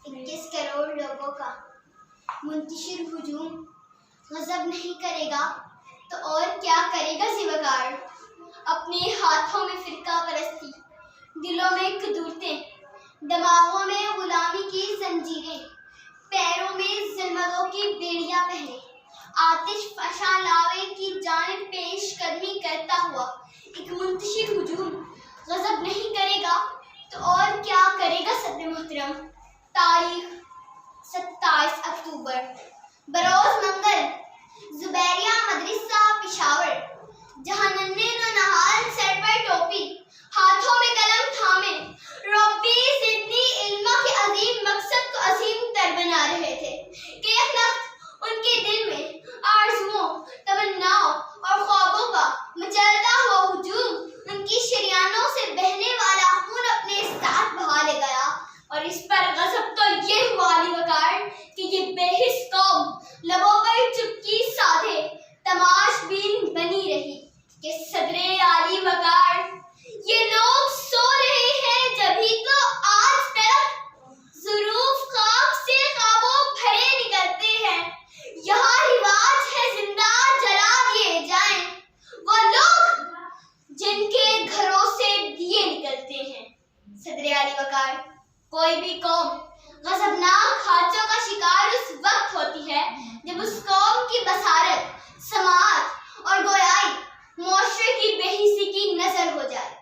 21 करोड़ लोगों का मुंतशिर हुजूम गजब नहीं करेगा तो और क्या करेगा ज़िवाकार। अपने हाथों में फिरका परस्ती, दिलों में कुदरतें, दिमागों में गुलामी की जंजीरें, पैरों में ज़ुल्मतों की बेड़ियां पहने, आतिश फशा लावे की जानिब पेश कदमी करता हुआ एक मुंतशिर हुजूम गजब नहीं करेगा तो और क्या करेगा। सदर मोहतरम, तारीख 27 अक्टूबर, बरोज मंगल, जुबैरिया मदरसा पेशावर, जहाँ नन्हे नहाल सर पर टोपी, हाथों में कलम थामे रब्बी ज़िदनी इल्मा के अजीम मकसद को अजीम तर बना रहे थे कि एक वक्त उनके दिल में आरज़ुओं, तमन्नाओं और ख्वाबों का मचलता हुआ हुजूम उनकी शरियानों से बहने वाला खून अपने साथ बहा ले गया। और इस पर गजब तो ये हुआ अली वकार कि ये बेहिस कौम लबों पर चुपकी साधे तमाशबीन बनी रही कि सदरे आली वकार ये लोग सो रहे हैं जभी तो आज तक ज़ुरूफ खाक से ख्वाबों भरे निकलते हैं। यहाँ रिवाज है जिंदा जला दिए जाएं वो लोग जिनके घरों से दिए निकलते हैं। सदरे आली वकार, कोई भी कौम गजबनाक हादसों का शिकार उस वक्त होती है जब उस कौम की बसारत, समाअत और गोयाई मुआशरे की बेहिसी की नजर हो जाए।